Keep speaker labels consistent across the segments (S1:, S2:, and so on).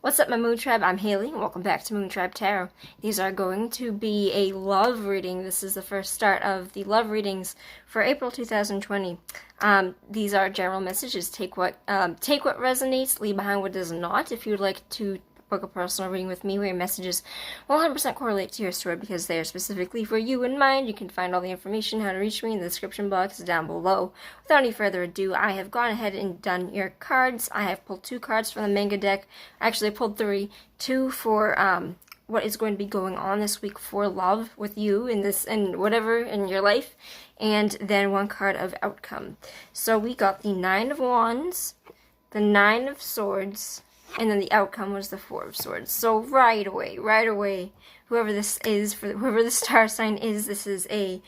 S1: What's up, my Moon Tribe? I'm Haley, and welcome back to Moon Tribe Tarot. These are going to be a love reading. This is the first start of the love readings for April 2020. These are general messages. Take what resonates, leave behind what does not. If you would like to book a personal reading with me where your messages will 100% correlate to your story because they are specifically for you in mind, you can find all the information how to reach me in the description box down below. Without any further ado, I have gone ahead and done your cards. I have pulled 2 cards from the manga deck. Actually, I pulled 3. 2 for what is going to be going on this week for love with you in this and whatever in your life, and then 1 card of outcome. So we got the 9 of Wands, the 9 of Swords, and then the outcome was the 4 of Swords. So right away, whoever this is, for whoever the star sign is, this is a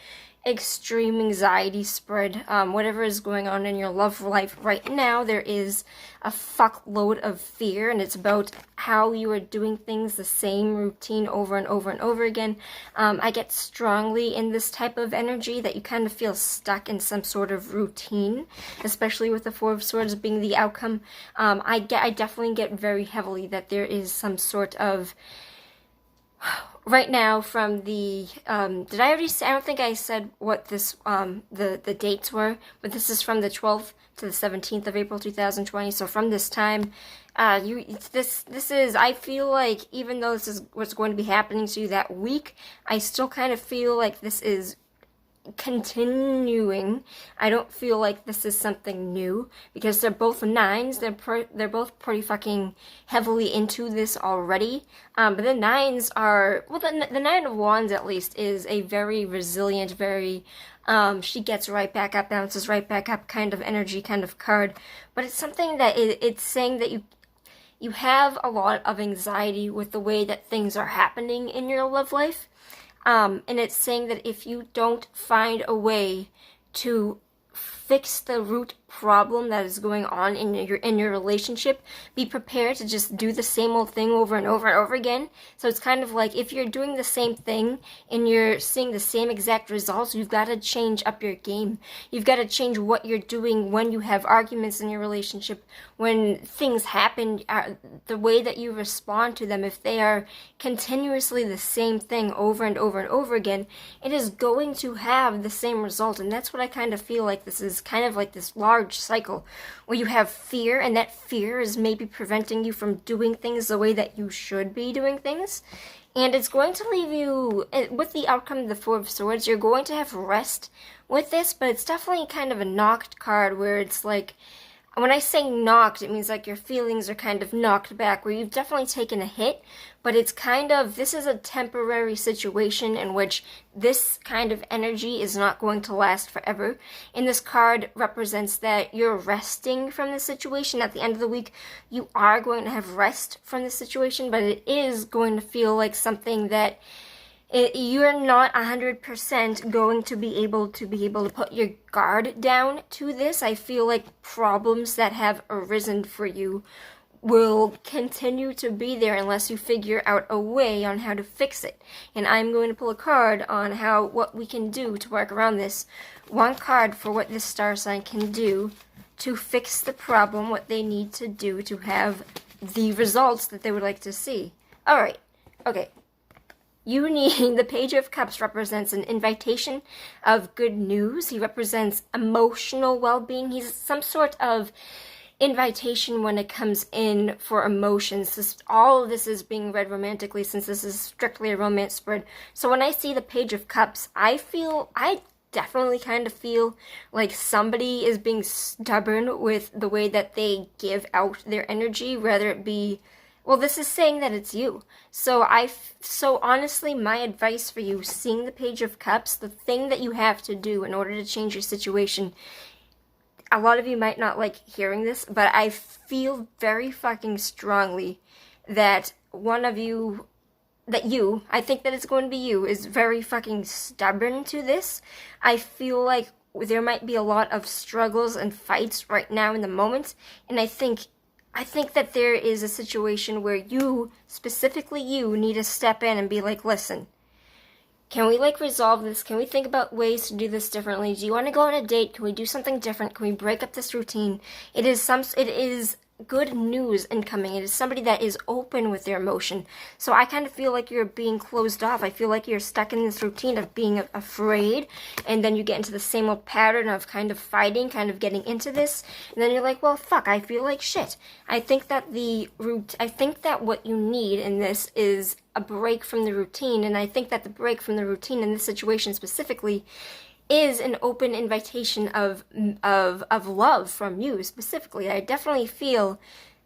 S1: extreme anxiety spread. Whatever is going on in your love life right now, there is a fuckload of fear, and it's about how you are doing things the same routine over and over and over again. I get strongly in this type of energy that you kind of feel stuck in some sort of routine, especially with the 4 of Swords being the outcome. I definitely get very heavily that there is some sort of right now from the did I already say? I don't think I said what this the dates were, but this is from the 12th to the 17th of April 2020. So from this time, this is, I feel like, even though this is what's going to be happening to you that week, I still kind of feel like this is continuing. I don't feel like this is something new because they're both 9s. They're both pretty fucking heavily into this already. But the 9s are, well, the 9 of Wands at least is a very resilient, very she gets right back up, bounces right back up kind of energy, kind of card. But it's something that it's saying that you have a lot of anxiety with the way that things are happening in your love life. And it's saying that if you don't find a way to fix the root problem that is going on in your relationship, be prepared to just do the same old thing over and over and over again. So it's kind of like if you're doing the same thing and you're seeing the same exact results, you've got to change up your game. You've got to change what you're doing when you have arguments in your relationship, when things happen, the way that you respond to them. If they are continuously the same thing over and over and over again, it is going to have the same result. And that's what I kind of feel like this is, kind of like this large cycle where you have fear, and that fear is maybe preventing you from doing things the way that you should be doing things. And it's going to leave you, with the outcome of the 4 of Swords, you're going to have rest with this, but it's definitely kind of a knocked card where it's like, when I say knocked, it means like your feelings are kind of knocked back, where you've definitely taken a hit, but it's kind of, this is a temporary situation in which this kind of energy is not going to last forever. And this card represents that you're resting from the situation. At the end of the week, you are going to have rest from the situation, but it is going to feel like something that you're not 100% going to be able to put your guard down to this. I feel like problems that have arisen for you will continue to be there unless you figure out a way on how to fix it. And I'm going to pull a card on what we can do to work around this. 1 card for what this star sign can do to fix the problem, what they need to do to have the results that they would like to see. Alright, okay. You need, the Page of Cups represents an invitation of good news. He represents emotional well-being. He's some sort of invitation when it comes in for emotions. All of this is being read romantically since this is strictly a romance spread. So when I see the Page of Cups, I definitely kind of feel like somebody is being stubborn with the way that they give out their energy, whether it be, well, this is saying that it's you. So honestly, my advice for you, seeing the Page of Cups, the thing that you have to do in order to change your situation, a lot of you might not like hearing this, but I feel very fucking strongly that I think that it's going to be you, is very fucking stubborn to this. I feel like there might be a lot of struggles and fights right now in the moment, and I think that there is a situation where you, specifically you, need to step in and be like, listen, can we resolve this? Can we think about ways to do this differently? Do you want to go on a date? Can we do something different? Can we break up this routine? It is good news incoming. It is somebody that is open with their emotion. So I kind of feel like you're being closed off. I feel like you're stuck in this routine of being afraid, and then you get into the same old pattern of kind of fighting, kind of getting into this, and then you're like, well, fuck, I feel like shit. I think that what you need in this is a break from the routine, and I think that the break from the routine in this situation specifically is an open invitation of love from you specifically. I definitely feel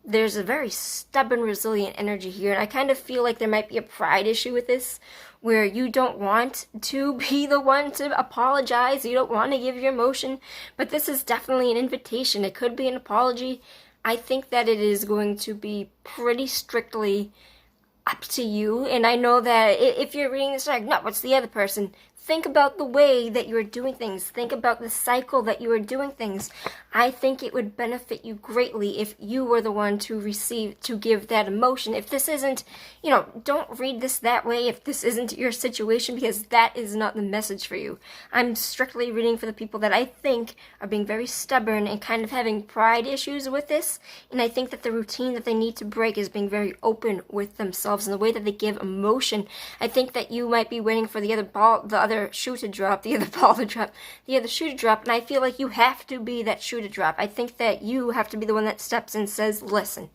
S1: there's a very stubborn, resilient energy here, and I kind of feel like there might be a pride issue with this, where you don't want to be the one to apologize, you don't want to give your emotion, but this is definitely an invitation. It could be an apology. I think that it is going to be pretty strictly up to you, and I know that if you're reading this like, no, what's the other person? Think about the way that you are doing things. Think about the cycle that you are doing things. I think it would benefit you greatly if you were the one to give that emotion. If this isn't, don't read this that way if this isn't your situation, because that is not the message for you. I'm strictly reading for the people that I think are being very stubborn and kind of having pride issues with this, and I think that the routine that they need to break is being very open with themselves and the way that they give emotion. I think that you might be waiting for the other shoe to drop, the other ball to drop, the other shoe to drop, and I feel like you have to be that shoe to drop. I think that you have to be the one that steps in and says, listen,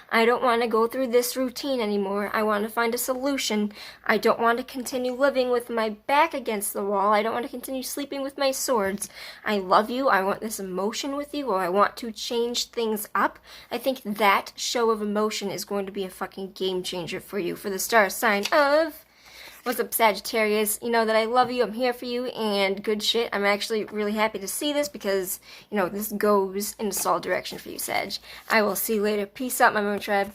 S1: I don't want to go through this routine anymore. I want to find a solution. I don't want to continue living with my back against the wall. I don't want to continue sleeping with my swords. I love you. I want this emotion with you, or I want to change things up. I think that show of emotion is going to be a fucking game changer for you, for the star sign of... What's up, Sagittarius? You know that I love you, I'm here for you, and good shit. I'm actually really happy to see this because, this goes in a solid direction for you, Sag. I will see you later. Peace out, my Moon Tribe.